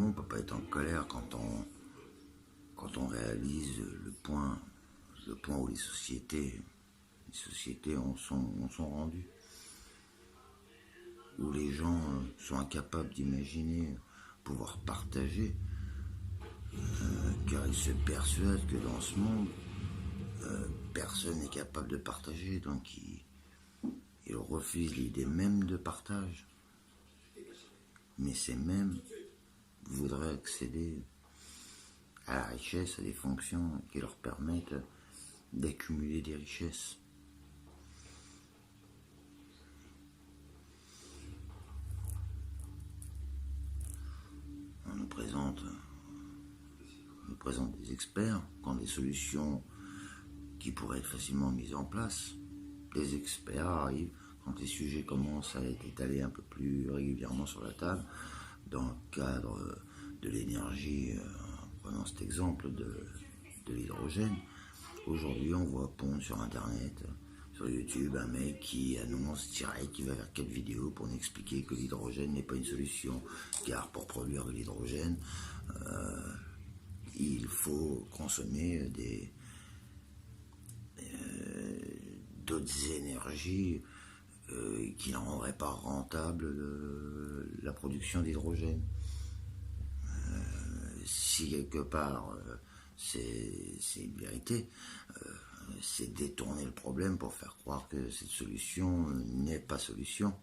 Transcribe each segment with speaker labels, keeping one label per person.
Speaker 1: on peut pas être en colère quand on réalise le point où les sociétés en sont rendues, où les gens sont incapables d'imaginer pouvoir partager, car ils se persuadent que dans ce monde, personne n'est capable de partager, donc ils refusent l'idée même de partage. Mais ces mêmes voudraient accéder à la richesse, à des fonctions qui leur permettent d'accumuler des richesses. On nous présente des experts qui ont des solutions qui pourraient être facilement mises en place. Les experts arrivent quand les sujets commencent à être étalés un peu plus régulièrement sur la table, dans le cadre de l'énergie, prenons cet exemple de l'hydrogène. Aujourd'hui, on voit pondre sur Internet, sur YouTube, un mec qui annonce direct qu'il va faire 4 vidéos pour nous expliquer que l'hydrogène n'est pas une solution, car pour produire de l'hydrogène, il faut consommer d'autres énergies qui ne rendraient pas rentable la production d'hydrogène. Si quelque part c'est une vérité, c'est détourner le problème pour faire croire que cette solution n'est pas solution.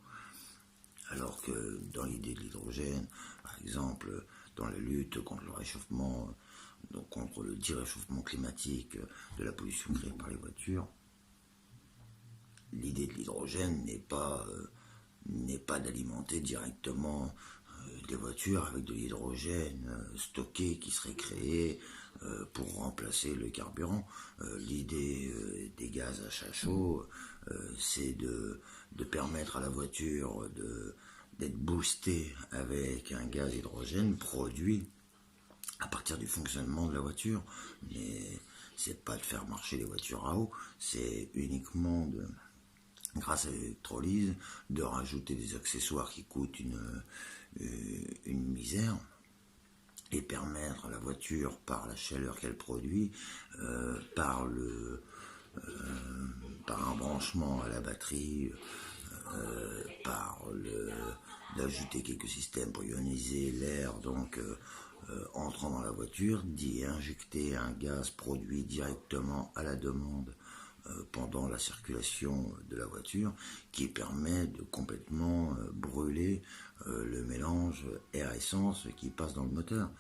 Speaker 1: Alors que dans l'idée de l'hydrogène, par exemple, dans la lutte contre le réchauffement, donc contre le dit réchauffement climatique, de la pollution créée par les voitures, l'idée de l'hydrogène n'est pas d'alimenter directement des voitures avec de l'hydrogène stocké qui serait créé pour remplacer le carburant. L'idée des gaz à chat chaud, c'est de permettre à la voiture d'être boostée avec un gaz hydrogène produit à partir du fonctionnement de la voiture. Mais c'est pas de faire marcher les voitures à eau, c'est uniquement grâce à l'électrolyse, de rajouter des accessoires qui coûtent une misère et permettre à la voiture, par la chaleur qu'elle produit, par un branchement à la batterie, d'ajouter quelques systèmes pour ioniser l'air, donc entrant dans la voiture, d'y injecter un gaz produit directement à la demande pendant la circulation de la voiture, qui permet de complètement brûler le mélange air-essence qui passe dans le moteur,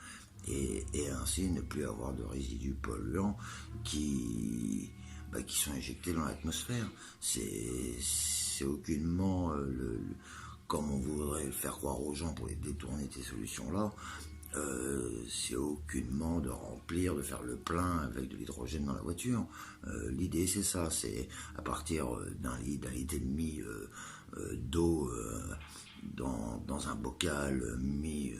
Speaker 1: et ainsi ne plus avoir de résidus polluants qui sont injectés dans l'atmosphère. C'est aucunement comme on voudrait le faire croire aux gens pour les détourner de ces solutions-là. C'est aucunement de faire le plein avec de l'hydrogène dans la voiture. L'idée c'est ça, c'est à partir d'un litre et demi d'eau dans un bocal mis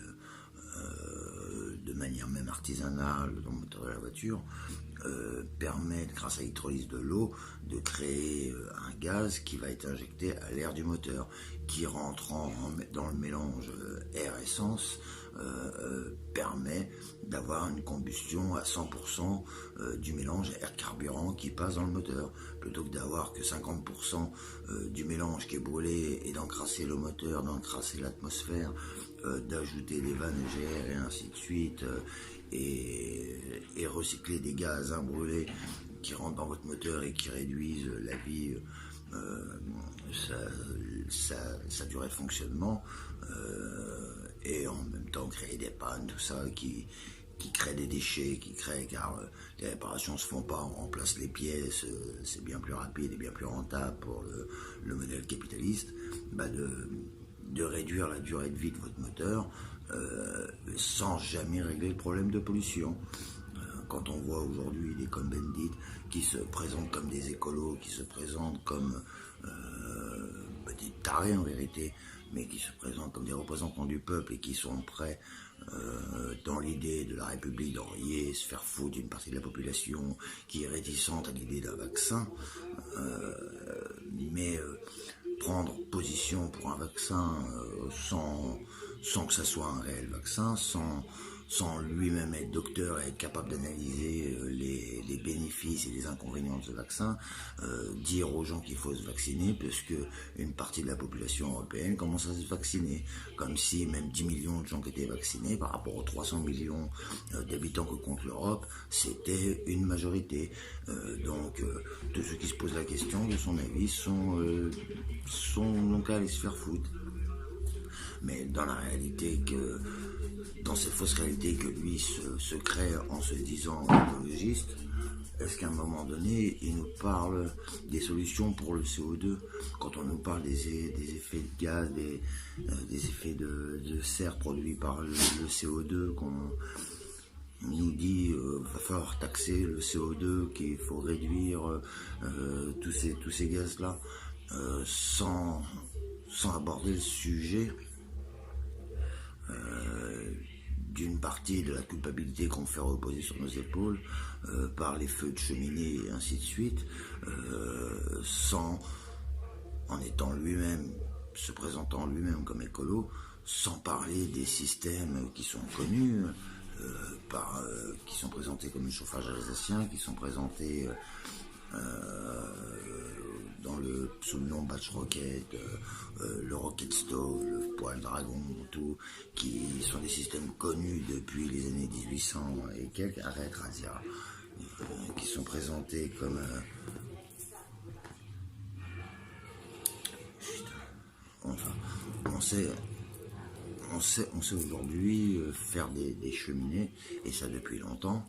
Speaker 1: de manière même artisanale dans le moteur de la voiture, permettre, grâce à l'électrolyse de l'eau, de créer un gaz qui va être injecté à l'air du moteur, qui rentrant dans le mélange air-essence permet d'avoir une combustion à 100% du mélange air-carburant qui passe dans le moteur, plutôt que d'avoir que 50% du mélange qui est brûlé et d'encrasser le moteur, d'encrasser l'atmosphère, d'ajouter les vannes GR et ainsi de suite, et recycler des gaz imbrûlés qui rentrent dans votre moteur et qui réduisent la vie, sa durée de fonctionnement, et en même temps créer des pannes, tout ça qui crée des déchets, car les réparations se font pas, on remplace les pièces, c'est bien plus rapide et bien plus rentable pour le modèle capitaliste, de réduire la durée de vie de votre moteur sans jamais régler le problème de pollution. Quand on voit aujourd'hui des Cohn-Bendit qui se présentent comme des écolos, qui se présentent comme des tarés en vérité, mais qui se présentent comme des représentants du peuple et qui sont prêts, dans l'idée de la République, d'enrayer, se faire foutre d'une partie de la population qui est réticente à l'idée d'un vaccin, mais prendre position pour un vaccin sans que ça soit un réel vaccin, sans lui-même être docteur et être capable d'analyser les bénéfices et les inconvénients de ce vaccin, dire aux gens qu'il faut se vacciner parce que une partie de la population européenne commence à se vacciner, comme si même 10 millions de gens qui étaient vaccinés par rapport aux 300 millions d'habitants que compte l'Europe, c'était une majorité. Donc tous ceux qui se posent la question, de son avis, sont donc à aller se faire foutre. Mais dans la réalité dans cette fausse réalité que lui se crée en se disant écologiste, est-ce qu'à un moment donné, il nous parle des solutions pour le CO2 ? Quand on nous parle des effets de gaz, des effets de serre produits par le CO2, qu'on nous dit va falloir taxer le CO2, qu'il faut réduire tous ces gaz-là, sans aborder le sujet d'une partie de la culpabilité qu'on fait reposer sur nos épaules par les feux de cheminée et ainsi de suite, en étant lui-même, se présentant lui-même comme écolo, sans parler des systèmes qui sont connus, qui sont présentés comme le chauffage alsacien, qui sont présentés sous le nom Batch Rocket, le Rocket Stove, le Poêle Dragon, tout, qui sont des systèmes connus depuis les années 1800 et quelques, arrête Razia, qui sont présentés comme enfin, on sait aujourd'hui faire des cheminées, et ça depuis longtemps,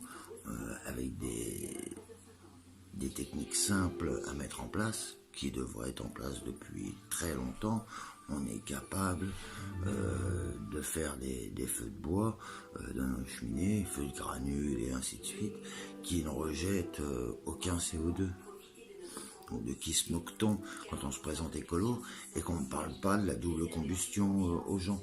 Speaker 1: avec des techniques simples à mettre en place, qui devraient être en place depuis très longtemps. On est capable de faire des feux de bois dans nos cheminées, feux de granules et ainsi de suite, qui ne rejettent aucun CO2. Donc de qui se moque-t-on quand on se présente écolo et qu'on ne parle pas de la double combustion aux gens ?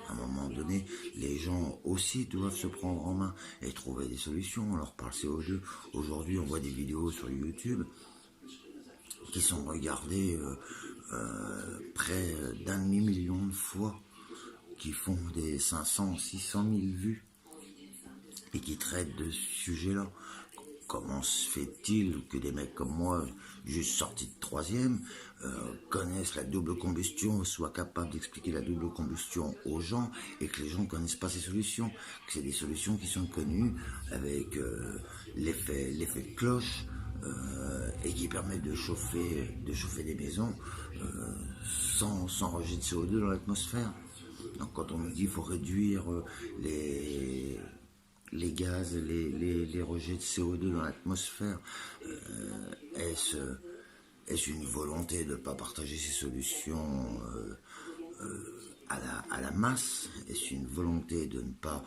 Speaker 1: À un moment donné, les gens aussi doivent se prendre en main et trouver des solutions. On leur parle CO2. Aujourd'hui, on voit des vidéos sur YouTube qui sont regardées près d'1,5 million de fois, qui font des 500, 600 000 vues et qui traitent de ce sujet-là. Comment se fait-il que des mecs comme moi, juste sortis de 3e, connaissent la double combustion, soient capables d'expliquer la double combustion aux gens, et que les gens ne connaissent pas ces solutions, que c'est des solutions qui sont connues avec l'effet de cloche, et qui permettent de chauffer des maisons sans rejet de CO2 dans l'atmosphère. Donc quand on nous dit qu'il faut réduire les gaz, les rejets de CO2 dans l'atmosphère, est-ce une volonté de ne pas partager ces solutions à la masse? Est-ce une volonté de ne pas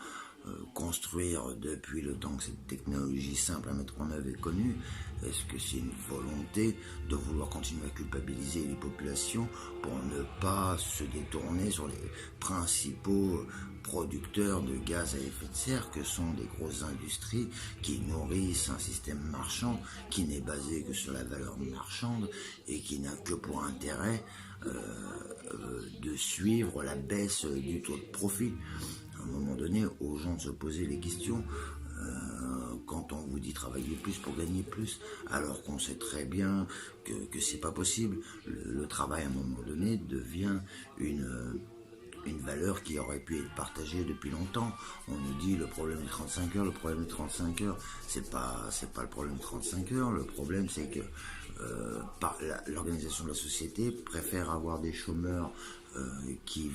Speaker 1: construire depuis le temps que cette technologie simple à mettre en œuvre est connue? Est-ce que c'est une volonté de vouloir continuer à culpabiliser les populations pour ne pas se détourner sur les principaux producteurs de gaz à effet de serre que sont des grosses industries qui nourrissent un système marchand qui n'est basé que sur la valeur marchande et qui n'a que pour intérêt de suivre la baisse du taux de profit? À un moment donné, aux gens de se poser les questions quand on vous dit travailler plus pour gagner plus, alors qu'on sait très bien que c'est pas possible. Le travail, à un moment donné, devient une valeur qui aurait pu être partagée depuis longtemps. On nous dit le problème est 35 heures, le problème est 35 heures. C'est pas le problème de 35 heures. Le problème, c'est que l'organisation de la société préfère avoir des chômeurs qui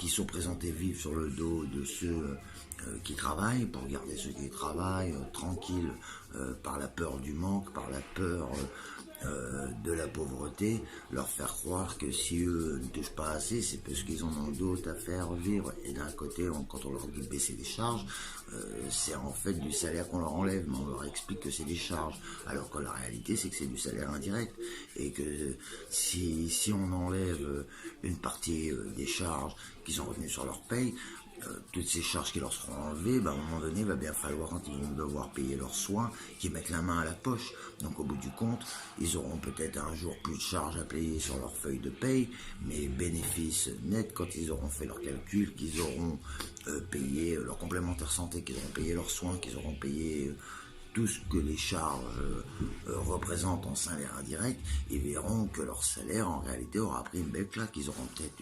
Speaker 1: sont présentés vivre sur le dos de ceux qui travaillent, pour garder ceux qui travaillent tranquilles par la peur du manque, par la peur de la pauvreté, leur faire croire que si eux ne touchent pas assez, c'est parce qu'ils en ont d'autres à faire vivre. Et d'un côté, quand on leur dit de baisser les charges, c'est en fait du salaire qu'on leur enlève, mais on leur explique que c'est des charges, alors que la réalité c'est que c'est du salaire indirect, et que si on enlève une partie des charges qui sont revenues sur leur paye, toutes ces charges qui leur seront enlevées, à un moment donné, il va bien falloir, quand ils vont devoir payer leurs soins, qu'ils mettent la main à la poche. Donc au bout du compte, ils auront peut-être un jour plus de charges à payer sur leur feuille de paye, mais bénéfice net quand ils auront fait leurs calculs, qu'ils auront payé leur complémentaire santé, qu'ils auront payé leurs soins, qu'ils auront payé tout ce que les charges représentent en salaire indirect, ils verront que leur salaire en réalité aura pris une belle claque. Ils auront peut-être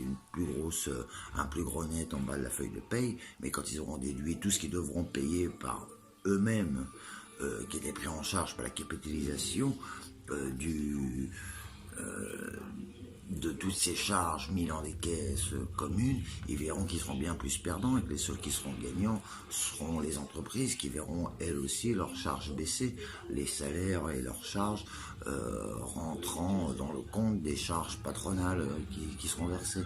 Speaker 1: un plus gros net en bas de la feuille de paye, mais quand ils auront déduit tout ce qu'ils devront payer par eux-mêmes, qui était pris en charge par la capitalisation de toutes ces charges mises dans des caisses communes, ils verront qu'ils seront bien plus perdants et que les seuls qui seront gagnants seront les entreprises qui verront elles aussi leurs charges baisser, les salaires et leurs charges rentrant dans le compte des charges patronales qui seront versées.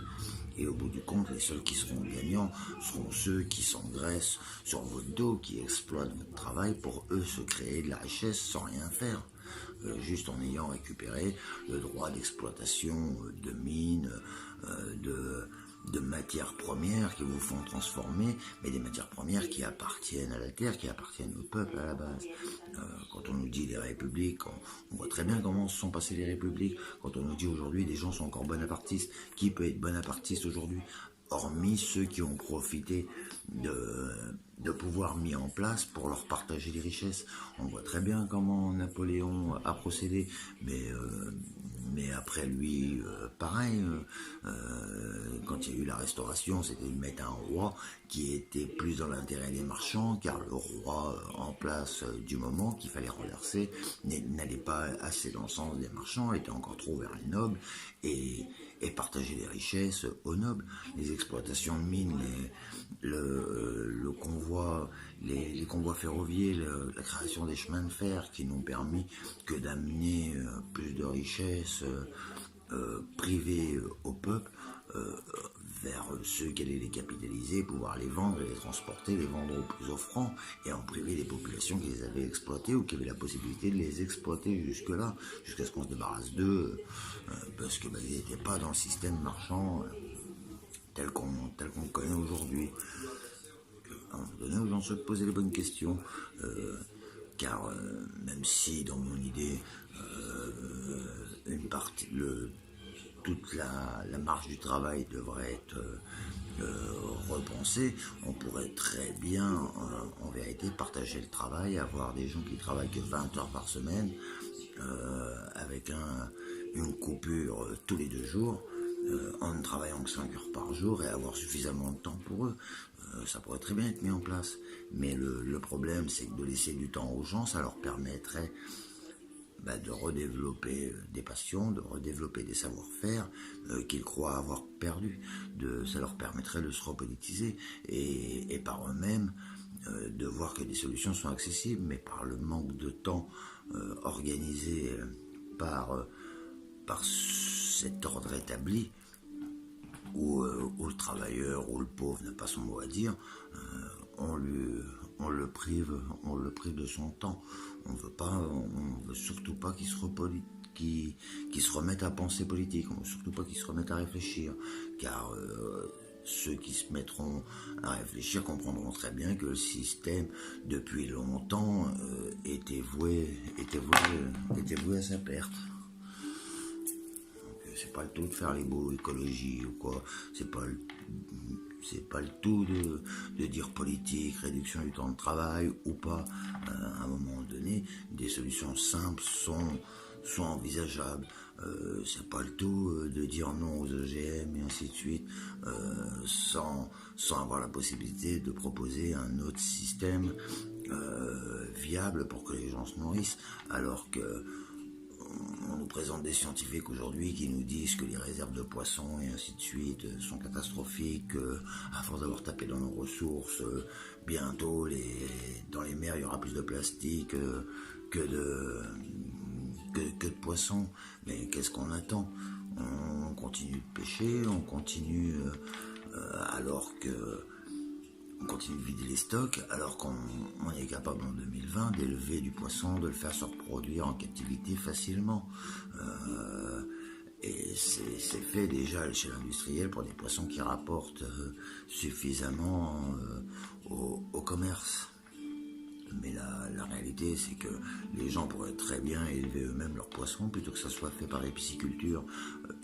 Speaker 1: Et au bout du compte, les seuls qui seront gagnants seront ceux qui s'engraissent sur votre dos, qui exploitent votre travail pour eux se créer de la richesse sans rien faire. Juste en ayant récupéré le droit d'exploitation de mines, de matières premières qui vous font transformer, mais des matières premières qui appartiennent à la terre, qui appartiennent au peuple à la base. Quand on nous dit les républiques, on voit très bien comment se sont passées les républiques. Quand on nous dit aujourd'hui des gens sont encore bonapartistes, qui peut être bonapartiste aujourd'hui, hormis ceux qui ont profité de pouvoir mis en place pour leur partager les richesses. On voit très bien comment Napoléon a procédé, mais après lui, pareil, quand il y a eu la Restauration, c'était de mettre un roi qui était plus dans l'intérêt des marchands, car le roi en place du moment qu'il fallait renverser n'allait pas assez dans le sens des marchands, était encore trop vers les nobles, et partager les richesses aux nobles. Les exploitations de mines, le convoi, les convois ferroviaires, la création des chemins de fer qui n'ont permis que d'amener plus de richesses privées au peuple vers ceux qui allaient les capitaliser, pouvoir les vendre, les transporter, les vendre au plus offrant et en priver les populations qui les avaient exploitées ou qui avaient la possibilité de les exploiter jusque-là, jusqu'à ce qu'on se débarrasse d'eux, parce que ils n'étaient pas dans le système marchand tel qu'on le connaît aujourd'hui. À un moment donné, aux gens se poser les bonnes questions, car même si dans mon idée, une partie, toute la marge du travail devrait être repensée, on pourrait très bien, en vérité, partager le travail, avoir des gens qui travaillent que 20 heures par semaine, avec une coupure tous les 2 jours, en ne travaillant que 5 heures par jour et avoir suffisamment de temps pour eux. Ça pourrait très bien être mis en place. Mais le problème, c'est que de laisser du temps aux gens, ça leur permettrait de redévelopper des passions, de redévelopper des savoir-faire qu'ils croient avoir perdus. Ça leur permettrait de se repolitiser et par eux-mêmes de voir que des solutions sont accessibles, mais par le manque de temps organisé par cet ordre établi, où le travailleur ou le pauvre n'a pas son mot à dire, on le prive de son temps. On veut surtout pas qu'il se remette à penser politique. On veut surtout pas qu'il se remette à réfléchir, car ceux qui se mettront à réfléchir comprendront très bien que le système, depuis longtemps, était voué à sa perte. C'est pas le tout de faire les beaux écologie ou quoi, c'est pas le tout de dire politique, réduction du temps de travail ou pas. À un moment donné, des solutions simples sont envisageables. C'est pas le tout de dire non aux OGM et ainsi de suite, sans avoir la possibilité de proposer un autre système viable pour que les gens se nourrissent, alors que on nous présente des scientifiques aujourd'hui qui nous disent que les réserves de poissons et ainsi de suite sont catastrophiques, à force d'avoir tapé dans nos ressources, bientôt dans les mers il y aura plus de plastique que de poissons. Mais qu'est-ce qu'on attend? On continue de pêcher, on continue on continue de vider les stocks alors qu'on est capable en 2020 d'élever du poisson, de le faire se reproduire en captivité facilement. et c'est fait déjà à l'échelle industrielle pour des poissons qui rapportent suffisamment au commerce. Mais la réalité, c'est que les gens pourraient très bien élever eux-mêmes leurs poissons plutôt que ça soit fait par les piscicultures.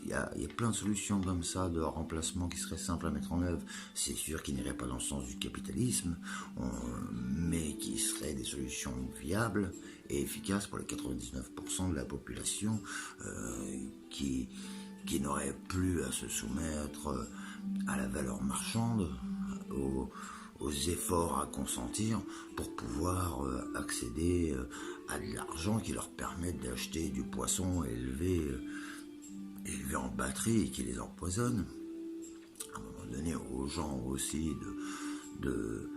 Speaker 1: Il y a plein de solutions comme ça de remplacement qui seraient simples à mettre en œuvre. C'est sûr qu'ils n'iraient pas dans le sens du capitalisme, mais qui seraient des solutions viables et efficaces pour les 99% de la population qui n'aurait plus à se soumettre à la valeur marchande, aux efforts à consentir pour pouvoir accéder à de l'argent qui leur permette d'acheter du poisson élevé en batterie et qui les empoisonne. À un moment donné, aux gens aussi de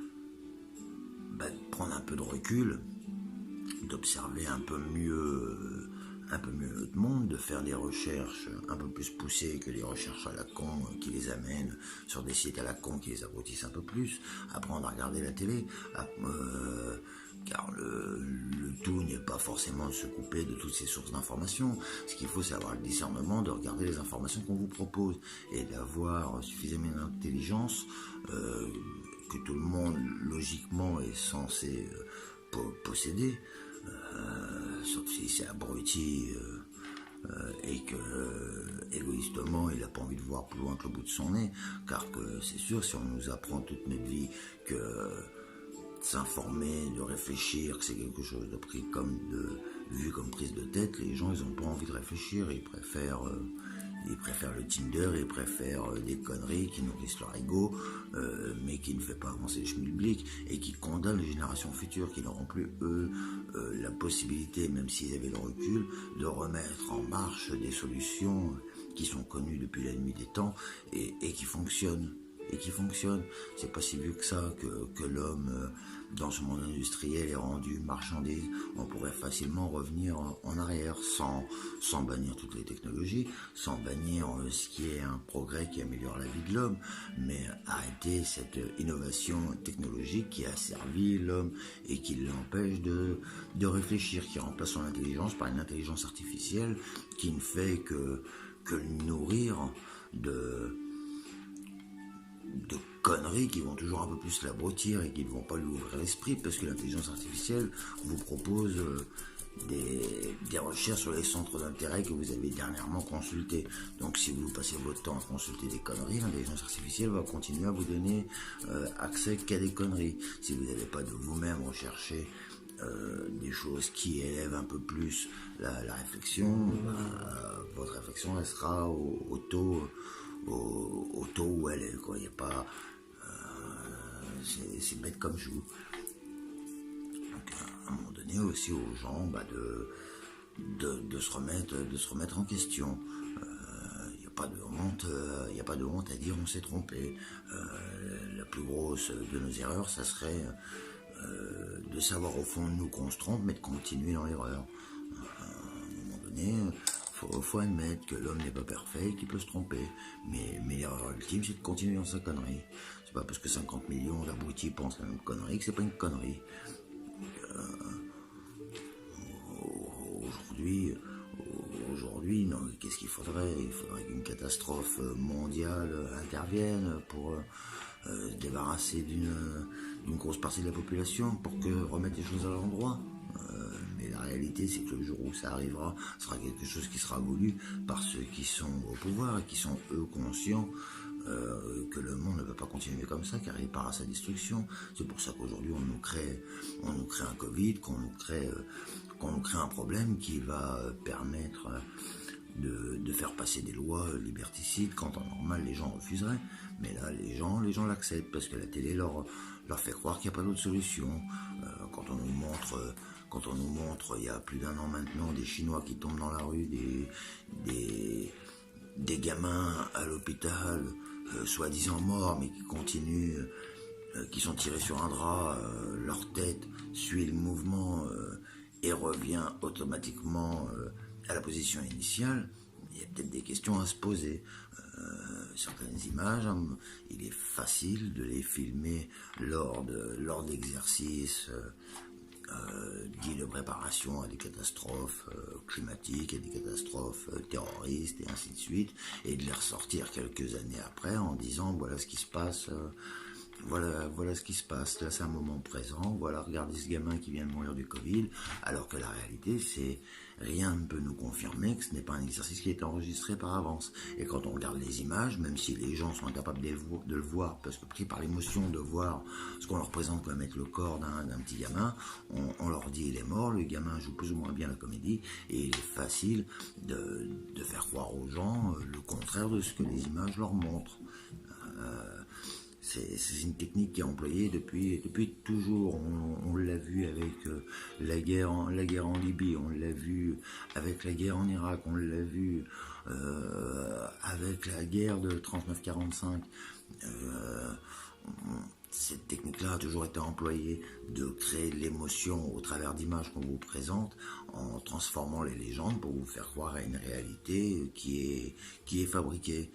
Speaker 1: prendre un peu de recul, d'observer un peu mieux le monde, de faire des recherches un peu plus poussées que les recherches à la con qui les amènent sur des sites à la con qui les abrutissent un peu plus, apprendre à regarder la télé, car le tout n'est pas forcément de se couper de toutes ces sources d'informations. Ce qu'il faut, c'est avoir le discernement de regarder les informations qu'on vous propose et d'avoir suffisamment d'intelligence que tout le monde logiquement est censé posséder, sauf si c'est abruti et que égoïstement il n'a pas envie de voir plus loin que le bout de son nez, car que c'est sûr, si on nous apprend toute notre vie que s'informer, de réfléchir, que c'est quelque chose de pris comme vu comme prise de tête, les gens ils n'ont pas envie de réfléchir, ils préfèrent le Tinder, ils préfèrent des conneries qui nourrissent leur ego, mais qui ne fait pas avancer le schmilblick et qui condamnent les générations futures qui n'auront plus, eux, la possibilité, même s'ils avaient le recul, de remettre en marche des solutions qui sont connues depuis la nuit des temps et qui fonctionnent. C'est pas si vieux que ça que l'homme, dans ce monde industriel, est rendu marchandise. On pourrait facilement revenir en arrière sans bannir toutes les technologies, sans bannir ce qui est un progrès qui améliore la vie de l'homme, mais arrêter cette innovation technologique qui a servi l'homme et qui l'empêche de réfléchir, qui remplace son intelligence par une intelligence artificielle qui ne fait que le nourrir de conneries qui vont toujours un peu plus l'abrutir et qui ne vont pas lui ouvrir l'esprit, parce que l'intelligence artificielle vous propose des recherches sur les centres d'intérêt que vous avez dernièrement consultés. Donc si vous passez votre temps à consulter des conneries, l'intelligence artificielle va continuer à vous donner accès qu'à des conneries. Si vous n'avez pas de vous-même recherché des choses qui élèvent un peu plus la réflexion, votre réflexion restera au taux où elle est, quoi. Il n'y a pas c'est bête comme joue. Donc à un moment donné aussi aux gens de se remettre en question. Il n'y a pas de honte à dire on s'est trompé. La plus grosse de nos erreurs, ça serait de savoir au fond de nous qu'on se trompe, mais de continuer dans l'erreur. À un moment donné, faut admettre que l'homme n'est pas parfait, qu'il peut se tromper, mais l'erreur ultime, c'est de continuer dans sa connerie. C'est pas parce que 50 millions d'abrutis pensent la même connerie que c'est pas une connerie. Aujourd'hui, non, qu'est-ce qu'il faudrait? Il faudrait qu'une catastrophe mondiale intervienne pour se débarrasser d'une grosse partie de la population pour remettre les choses à l'endroit. Mais la réalité, c'est que le jour où ça arrivera, ce sera quelque chose qui sera voulu par ceux qui sont au pouvoir et qui sont eux conscients que le monde ne peut pas continuer comme ça, car il part à sa destruction. C'est pour ça qu'aujourd'hui on nous crée un Covid, qu'on nous crée un problème qui va permettre de faire passer des lois liberticides quand en normal les gens refuseraient. Mais là les gens l'acceptent parce que la télé leur fait croire qu'il n'y a pas d'autre solution. Quand on nous montre il y a plus d'1 an maintenant des Chinois qui tombent dans la rue, des gamins à l'hôpital soi-disant morts mais qui continuent, qui sont tirés sur un drap, leur tête suit le mouvement et revient automatiquement à la position initiale. Il y a peut-être des questions à se poser. Certaines images, il est facile de les filmer lors d'exercices dit de préparation à des catastrophes climatiques, à des catastrophes terroristes et ainsi de suite, et de les ressortir quelques années après en disant voilà ce qui se passe, voilà ce qui se passe, là c'est un moment présent, voilà regardez ce gamin qui vient de mourir du Covid, alors que la réalité c'est rien ne peut nous confirmer que ce n'est pas un exercice qui est enregistré par avance. Et quand on regarde les images, même si les gens sont incapables de le voir, parce que pris par l'émotion de voir ce qu'on leur présente comme être le corps d'un petit gamin, on leur dit il est mort, le gamin joue plus ou moins bien la comédie, et il est facile de faire croire aux gens le contraire de ce que les images leur montrent. C'est une technique qui est employée depuis toujours. On l'a vu avec la guerre en Libye, on l'a vu avec la guerre en Irak, on l'a vu avec la guerre de 39-45. Cette technique-là a toujours été employée de créer de l'émotion au travers d'images qu'on vous présente en transformant les légendes pour vous faire croire à une réalité qui est fabriquée.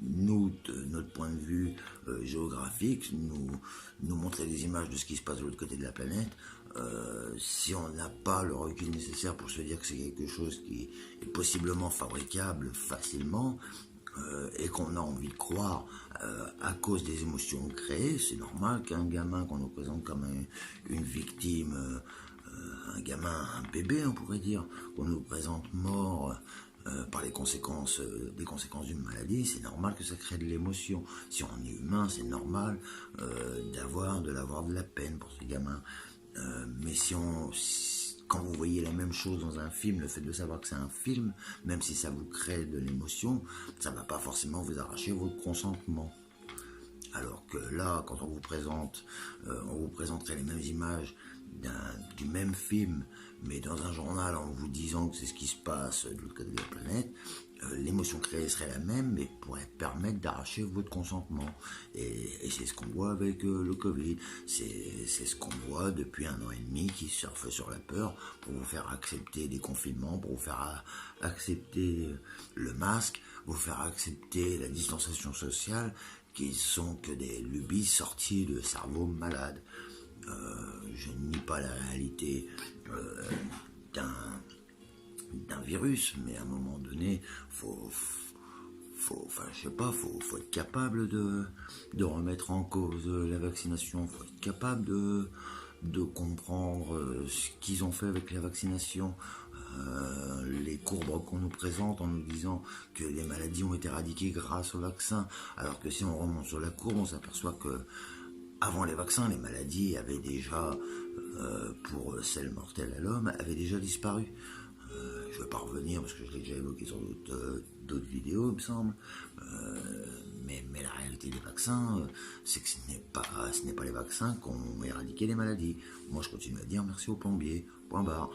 Speaker 1: Nous, de notre point de vue géographique, nous montrer des images de ce qui se passe de l'autre côté de la planète, si on n'a pas le recul nécessaire pour se dire que c'est quelque chose qui est possiblement fabricable facilement, et qu'on a envie de croire à cause des émotions créées, c'est normal qu'un gamin qu'on nous présente comme une victime, un gamin, un bébé on pourrait dire, qu'on nous présente mort par les conséquences, des conséquences d'une maladie, c'est normal que ça crée de l'émotion. Si on est humain, c'est normal d'avoir de la peine pour ces gamins. Mais quand vous voyez la même chose dans un film, le fait de savoir que c'est un film, même si ça vous crée de l'émotion, ça ne va pas forcément vous arracher votre consentement. Alors que là, quand on vous présenterait les mêmes images du même film, mais dans un journal en vous disant que c'est ce qui se passe de l'autre côté de la planète, l'émotion créée serait la même, mais pourrait permettre d'arracher votre consentement. Et c'est ce qu'on voit avec le Covid. C'est ce qu'on voit depuis 1 an et demi qui surfe sur la peur pour vous faire accepter des confinements, pour vous faire accepter le masque, vous faire accepter la distanciation sociale, qui sont que des lubies sorties de cerveaux malades. Je ne nie pas la réalité d'un virus, mais à un moment donné, faut être capable de remettre en cause la vaccination, faut être capable de comprendre ce qu'ils ont fait avec la vaccination. Les courbes qu'on nous présente en nous disant que les maladies ont été éradiquées grâce au vaccin, alors que si on remonte sur la courbe, on s'aperçoit que avant les vaccins, les maladies avaient déjà, pour celles mortelles à l'homme, avaient déjà disparu. Je ne vais pas revenir parce que je l'ai déjà évoqué sur d'autres vidéos, il me semble. Mais la réalité des vaccins, c'est que ce n'est pas les vaccins qui ont éradiqué les maladies. Moi, je continue à dire merci aux plombiers, point barre.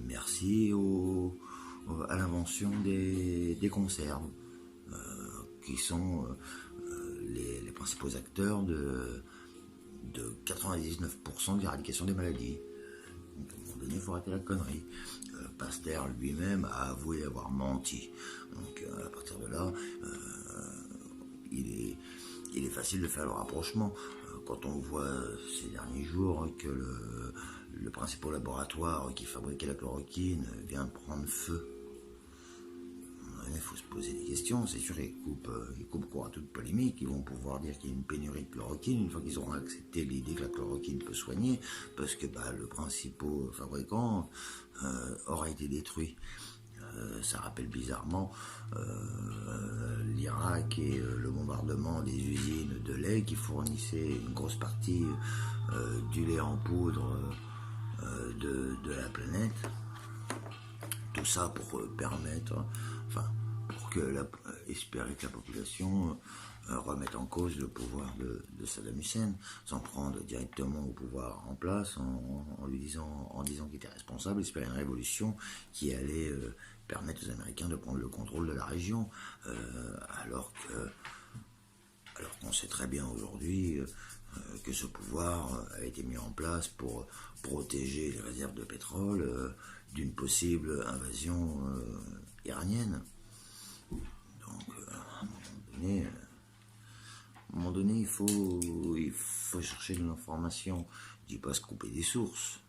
Speaker 1: Merci à l'invention des conserves, qui sont les principaux acteurs de 99% de l'éradication des maladies. Donc, à un moment donné, il faut arrêter la connerie. Pasteur lui-même a avoué avoir menti. Donc à partir de là, il est facile de faire le rapprochement. Quand on voit ces derniers jours que le principal laboratoire qui fabriquait la chloroquine vient de prendre feu, il faut se poser des questions. C'est sûr, ils coupent court à toute polémique. Ils vont pouvoir dire qu'il y a une pénurie de chloroquine une fois qu'ils auront accepté l'idée que la chloroquine peut soigner, parce que le principal fabricant aura été détruit. Ça rappelle bizarrement l'Irak et le bombardement des usines de lait qui fournissaient une grosse partie du lait en poudre de la planète. Tout ça pour permettre, espérer que la population remette en cause le pouvoir de Saddam Hussein, sans prendre directement au pouvoir en place, en disant qu'il était responsable, espérer une révolution qui allait permettre aux Américains de prendre le contrôle de la région, alors qu'on sait très bien aujourd'hui que ce pouvoir a été mis en place pour protéger les réserves de pétrole d'une possible invasion iranienne. Donc, à un moment donné, un moment donné, il faut chercher de l'information. Je dis pas se couper des sources,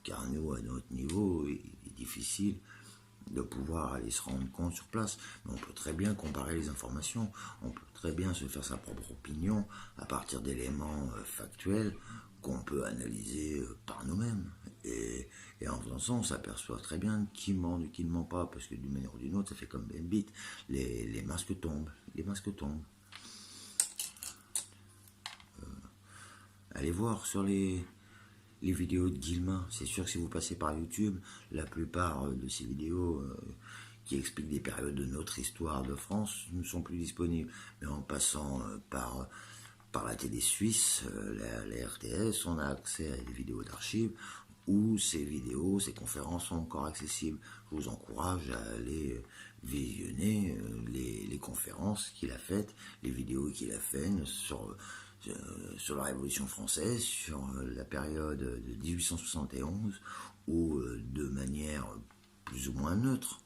Speaker 1: car nous, à notre niveau, il est difficile de pouvoir aller se rendre compte sur place. Mais on peut très bien comparer les informations, on peut très bien se faire sa propre opinion à partir d'éléments factuels qu'on peut analyser par nous-mêmes. Et en faisant ça, on s'aperçoit très bien qui ment et qui ne ment pas, parce que d'une manière ou d'une autre, ça fait comme Ben Beat, les masques tombent, les masques tombent. Allez voir sur les vidéos de Guillemin. C'est sûr que si vous passez par YouTube, la plupart de ces vidéos qui expliquent des périodes de notre histoire de France ne sont plus disponibles. Mais en passant par la télé suisse, la RTS, on a accès à des vidéos d'archives où ces vidéos, ces conférences sont encore accessibles. Je vous encourage à aller visionner les conférences qu'il a faites, les vidéos qu'il a faites sur la Révolution française, sur la période de 1871, où de manière plus ou moins neutre,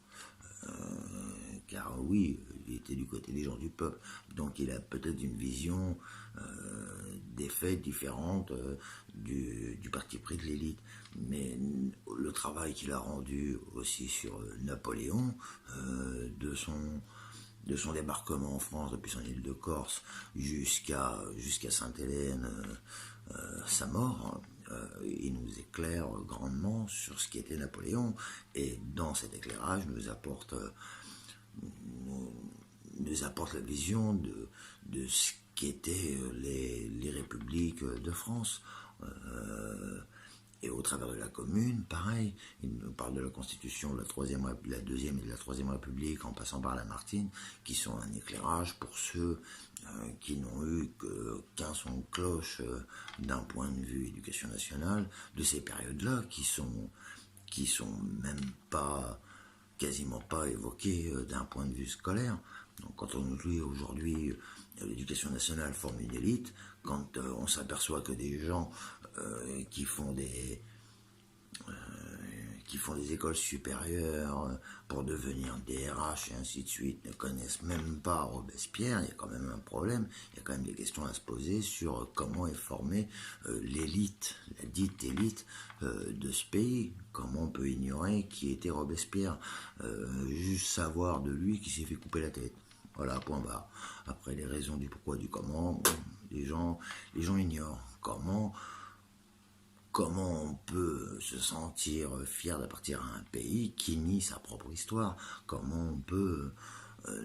Speaker 1: car oui, il était du côté des gens du peuple, donc il a peut-être une vision des faits différente du parti pris de l'élite. Mais le travail qu'il a rendu aussi sur Napoléon, de son débarquement en France depuis son île de Corse jusqu'à Sainte-Hélène, sa mort, il nous éclaire grandement sur ce qu'était Napoléon, et dans cet éclairage nous apporte la vision de ce qu'étaient les républiques de France. Et au travers de la Commune, pareil, il nous parle de la Constitution de la Deuxième et de la Troisième République, en passant par Lamartine, qui sont un éclairage pour ceux qui n'ont eu qu'un son de cloche d'un point de vue éducation nationale, de ces périodes-là, qui sont même pas, quasiment pas évoquées d'un point de vue scolaire. Donc quand on nous dit aujourd'hui l'éducation nationale forme une élite, quand on s'aperçoit que des gens qui font des écoles supérieures pour devenir DRH et ainsi de suite ne connaissent même pas Robespierre, il y a quand même un problème, il y a quand même des questions à se poser sur comment est formée l'élite, la dite élite de ce pays. Comment on peut ignorer qui était Robespierre, juste savoir de lui qui s'est fait couper la tête. Voilà, point barre. Après, les raisons du pourquoi, du comment, bon, les gens ignorent. Comment on peut se sentir fier d'appartenir à un pays qui nie sa propre histoire? Comment on peut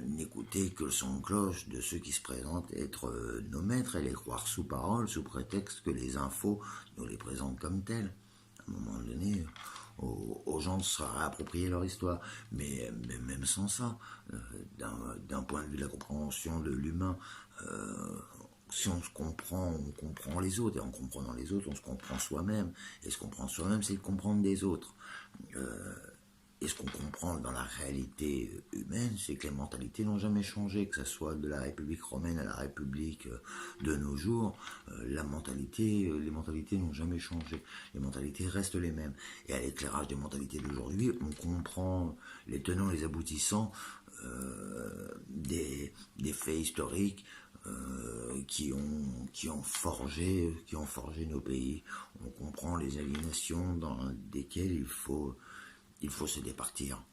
Speaker 1: n'écouter que le son de cloche de ceux qui se présentent être nos maîtres et les croire sous parole, sous prétexte que les infos nous les présentent comme tels? À un moment donné, aux gens de se réapproprier leur histoire. Mais même sans ça, d'un point de vue de la compréhension de l'humain, si on se comprend, on comprend les autres, et en comprenant les autres, on se comprend soi-même. Et se comprendre soi-même, c'est comprendre des autres. Et ce qu'on comprend dans la réalité humaine, c'est que les mentalités n'ont jamais changé, que ce soit de la République romaine à la République de nos jours, les mentalités n'ont jamais changé. Les mentalités restent les mêmes. Et à l'éclairage des mentalités d'aujourd'hui, on comprend les tenants et les aboutissants des faits historiques qui ont forgé nos pays. On comprend les aliénations dans lesquelles il faut se départir,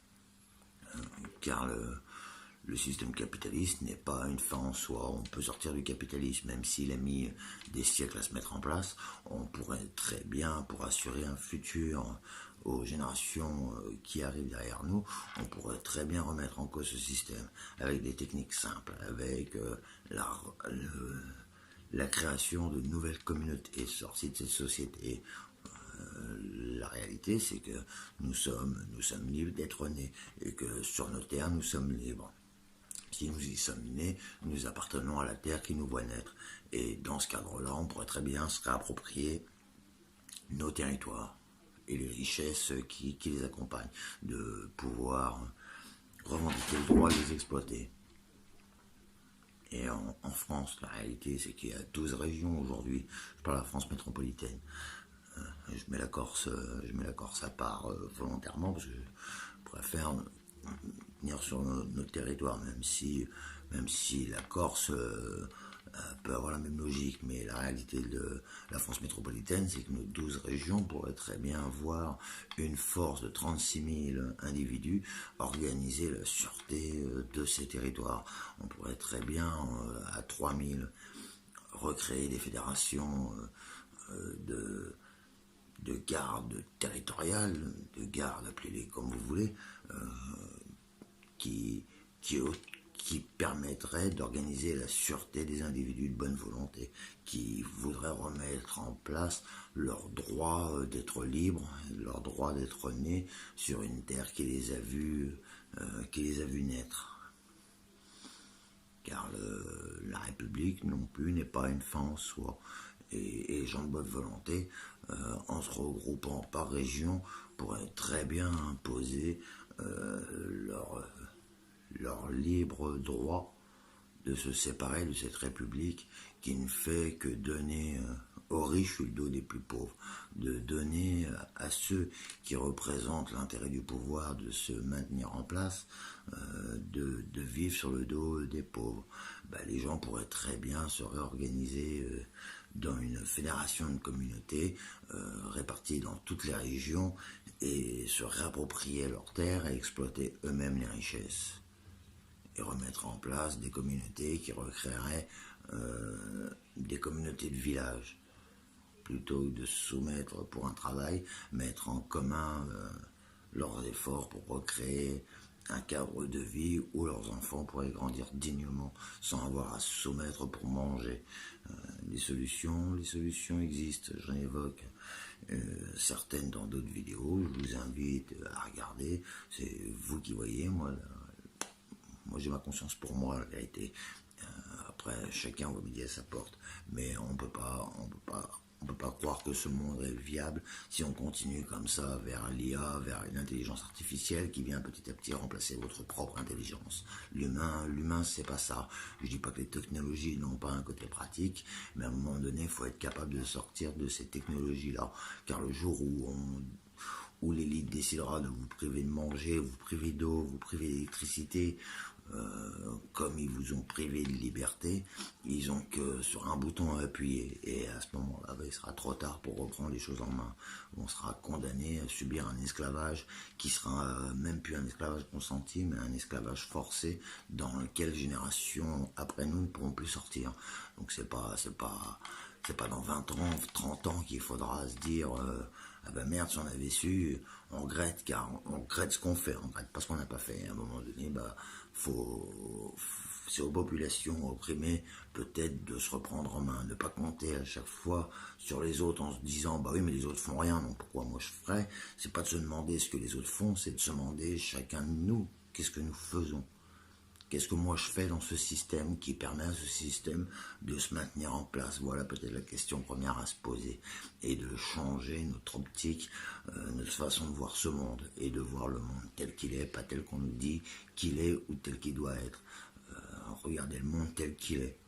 Speaker 1: car le système capitaliste n'est pas une fin en soi. On peut sortir du capitalisme, même s'il a mis des siècles à se mettre en place. On pourrait très bien, pour assurer un futur aux générations qui arrivent derrière nous, on pourrait très bien remettre en cause ce système avec des techniques simples, avec la création de nouvelles communautés sorties de cette société. La réalité, c'est que nous sommes libres d'être nés, et que sur nos terres, nous sommes libres. Si nous y sommes nés, nous appartenons à la terre qui nous voit naître. Et dans ce cadre-là, on pourrait très bien se réapproprier nos territoires et les richesses qui les accompagnent, de pouvoir revendiquer le droit de les exploiter. Et en France, la réalité, c'est qu'il y a 12 régions aujourd'hui. Je parle de la France métropolitaine. Je mets la Corse à part volontairement, parce que je préfère venir sur notre territoire, même si la Corse peut avoir la même logique, mais la réalité de la France métropolitaine, c'est que nos 12 régions pourraient très bien avoir une force de 36 000 individus organiser la sûreté de ces territoires. On pourrait très bien, à 3 000, recréer des fédérations de gardes territoriales, de gardes, appelez-les comme vous voulez, qui, qui, qui permettrait d'organiser la sûreté des individus de bonne volonté, qui voudraient remettre en place leur droit d'être libres, leur droit d'être nés sur une terre qui les a vus naître. Car la République non plus n'est pas une fin en soi. Et les gens de bonne volonté, en se regroupant par région, pourraient très bien imposer leur libre droit de se séparer de cette République qui ne fait que donner aux riches sur le dos des plus pauvres, de donner à ceux qui représentent l'intérêt du pouvoir de se maintenir en place, de vivre sur le dos des pauvres. Les gens pourraient très bien se réorganiser dans une fédération de communautés réparties dans toutes les régions et se réapproprier leurs terres et exploiter eux-mêmes les richesses. Et remettre en place des communautés qui recréeraient des communautés de villages. Plutôt que de se soumettre pour un travail, mettre en commun leurs efforts pour recréer un cadre de vie où leurs enfants pourraient grandir dignement sans avoir à se soumettre pour manger. Les solutions existent, j'en évoque certaines dans d'autres vidéos, je vous invite à regarder, c'est vous qui voyez, moi j'ai ma conscience pour moi, la vérité. Après, chacun va midi à sa porte, mais on peut pas croire que ce monde est viable si on continue comme ça vers l'IA, vers une intelligence artificielle qui vient petit à petit remplacer votre propre intelligence. L'humain, c'est pas ça. Je dis pas que les technologies n'ont pas un côté pratique, mais à un moment donné, il faut être capable de sortir de ces technologies-là, car le jour où l'élite décidera de vous priver de manger, vous priver d'eau, vous priver d'électricité, comme ils vous ont privé de liberté, ils ont que sur un bouton à appuyer, et à ce moment-là, il sera trop tard pour reprendre les choses en main. On sera condamné à subir un esclavage qui sera même plus un esclavage consenti, mais un esclavage forcé dans lequel générations après nous ne pourront plus sortir. Donc c'est pas dans 20 ans, 30 ans qu'il faudra se dire ah ben merde, si on avait su, on regrette, car on regrette ce qu'on fait, on regrette pas ce qu'on n'a pas fait. À un moment donné, c'est aux populations opprimées peut-être de se reprendre en main, ne pas compter à chaque fois sur les autres en se disant bah oui mais les autres font rien, donc pourquoi moi je ferais. C'est pas de se demander ce que les autres font, c'est de se demander chacun de nous, qu'est-ce que nous faisons. Qu'est-ce que moi je fais dans ce système qui permet à ce système de se maintenir en place? Voilà peut-être la question première à se poser. Et de changer notre optique, notre façon de voir ce monde. Et de voir le monde tel qu'il est, pas tel qu'on nous dit qu'il est ou tel qu'il doit être. Regardez le monde tel qu'il est.